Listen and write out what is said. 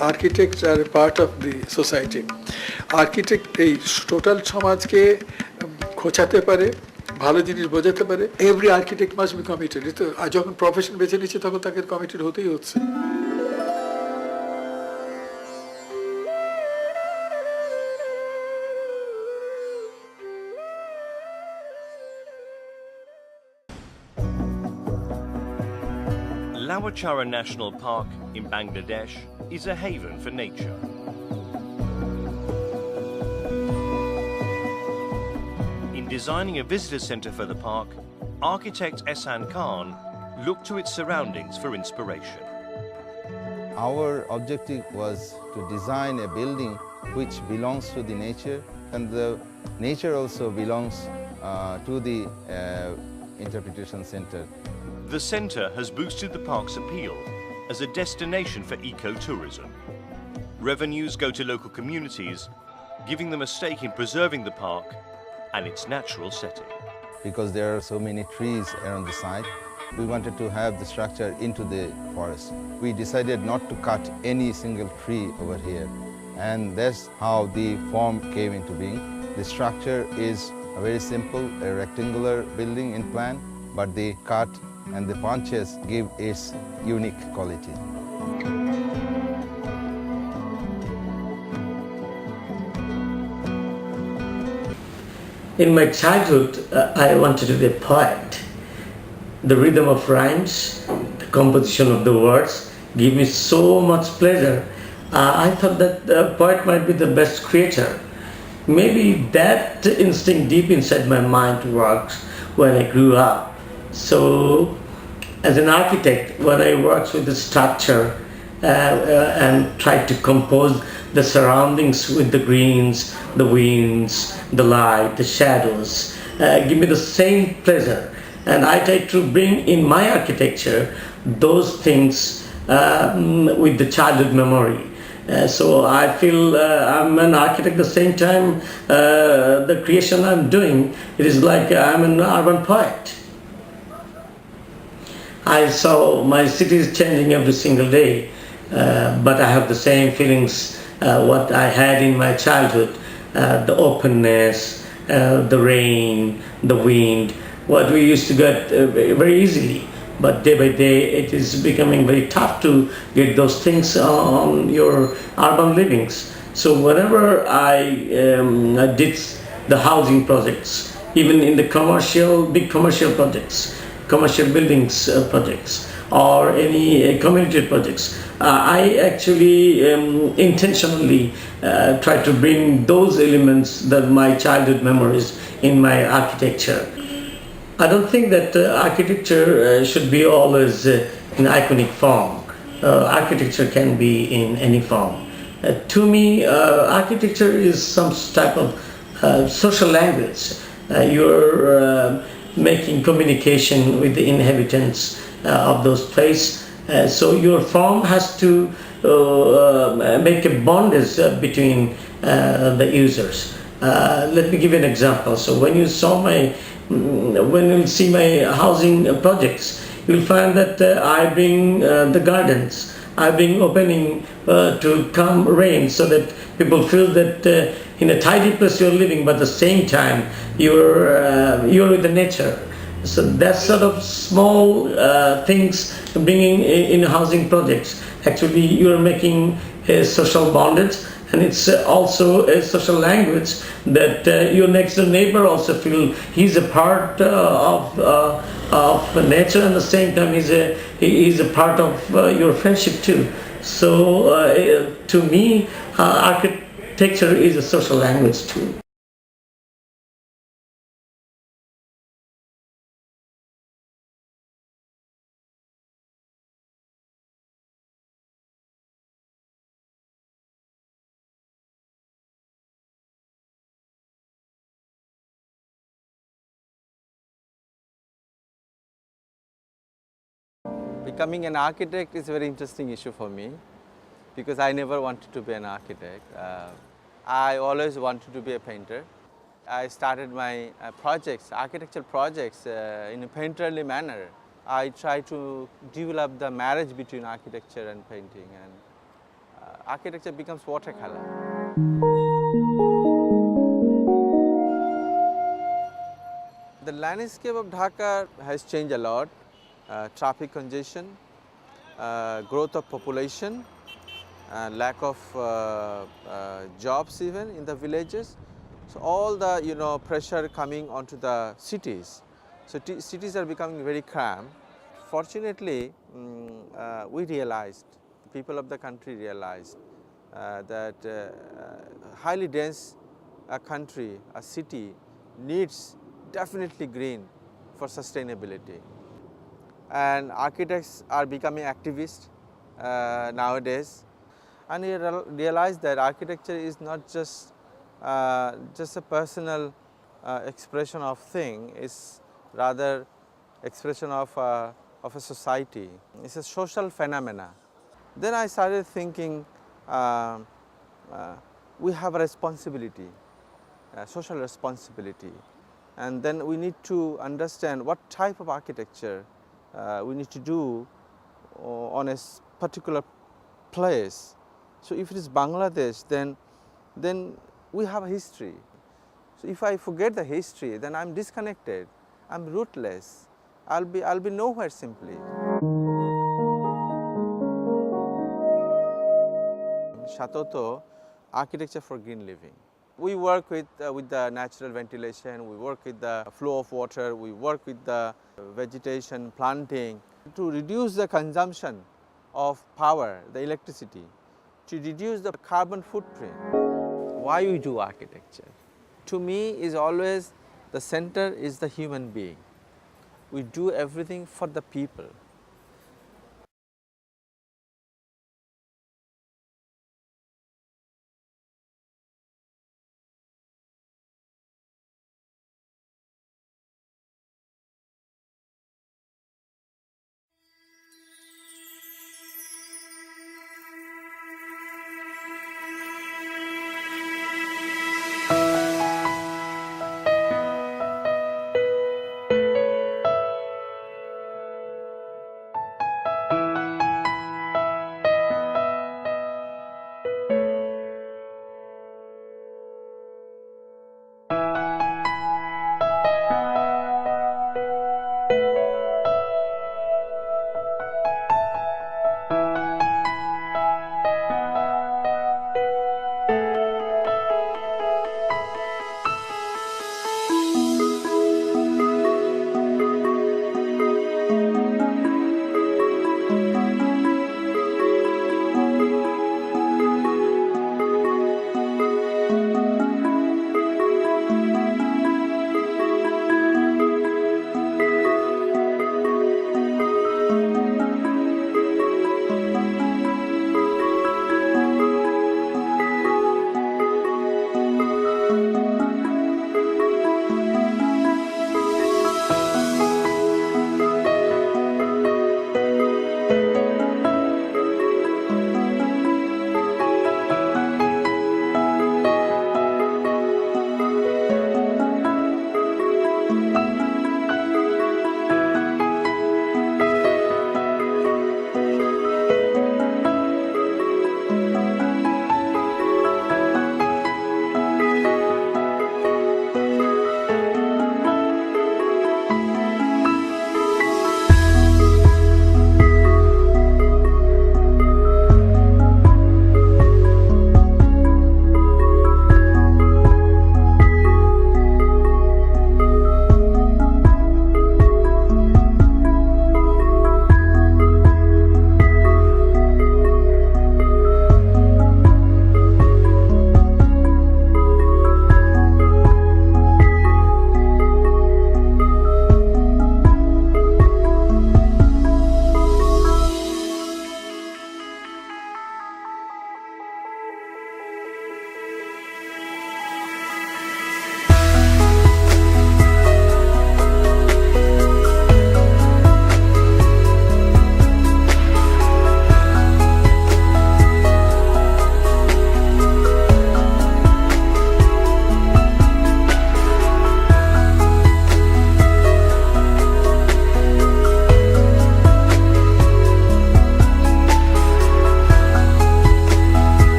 Architects are a part of the society. Architect এই total সমাজকে খোঁচাতে পারে, ভালো জিনিস বোঝাতে পারে। Every architect must be committed. তো যখন প্রফেশন বেছে নিচ্ছে তখন তাকে কমিটেড হতেই হচ্ছে। Lawachara National Park in Bangladesh is a haven for nature. In designing a visitor centre for the park, architect Ehsan Khan looked to its surroundings for inspiration. Our objective was to design a building which belongs to the nature, and the nature also belongs to the interpretation center. The centre has boosted the park's appeal as a destination for ecotourism. Revenues go to local communities, giving them a stake in preserving the park and its natural setting. Because there are so many trees around the site, we wanted to have the structure into the forest. We decided not to cut any single tree over here, and that's how the form came into being. The structure is a very simple, a rectangular building in plan, but the cut and the punches give its unique quality. In my childhood, I wanted to be a poet. The rhythm of rhymes, the composition of the words give me so much pleasure. I thought that a poet might be the best creator. Maybe that instinct deep inside my mind works when I grew up. So, as an architect, when I worked with the structure and tried to compose the surroundings with the greens, the winds, the light, the shadows, give me the same pleasure. And I try to bring in my architecture those things with the childhood memory. So I feel I'm an architect at the same time. The creation I'm doing, it is like I'm an urban poet. I saw my city is changing every single day, but I have the same feelings what I had in my childhood, the openness, the rain, the wind, what we used to get very easily. But day by day it is becoming very tough to get those things on your urban livings. So whenever I did the housing projects, even in the big commercial projects, commercial buildings projects, or any community projects, I actually intentionally try to bring those elements, that my childhood memories, in my architecture. I don't think that architecture should be always in iconic form. Architecture can be in any form. To me, architecture is some type of social language. You're making communication with the inhabitants of those places. So your form has to make a bondage between the users. Let me give you an example. So when you see my housing projects, you'll find that I bring the gardens, I bring opening to come rain, so that people feel that in a tidy place you're living, but at the same time you're with the nature. So that sort of small things bringing in housing projects, actually you're making a social bondage, and it's also a social language that your next door neighbor also feel he's a part of nature, and at the same time he's a part of your friendship too. So to me, architecture is a social language too. Becoming an architect is a very interesting issue for me, because I never wanted to be an architect. I always wanted to be a painter. I started my architectural projects in a painterly manner. I try to develop the marriage between architecture and painting, and architecture becomes watercolor. The landscape of Dhaka has changed a lot. Traffic congestion, growth of population, lack of jobs even in the villages. So all the pressure coming onto the cities. So cities are becoming very cramped. Fortunately, we realized, the people of the country realized that highly dense country, a city needs definitely green for sustainability. And architects are becoming activists nowadays, and we realize that architecture is not just a personal expression of thing, it's rather expression of a society. It's a social phenomena. Then I started thinking we have a responsibility, social responsibility, and then we need to understand what type of architecture we need to do on a particular place. So if it is Bangladesh, then we have a history. So if I forget the history, then I'm disconnected, I'm rootless, I'll be nowhere simply. Shatoto, architecture for green living. We work with the natural ventilation, we work with the flow of water, we work with the vegetation, planting, to reduce the consumption of power, the electricity, to reduce the carbon footprint. Why we do architecture? To me is always the center is the human being. We do everything for the people.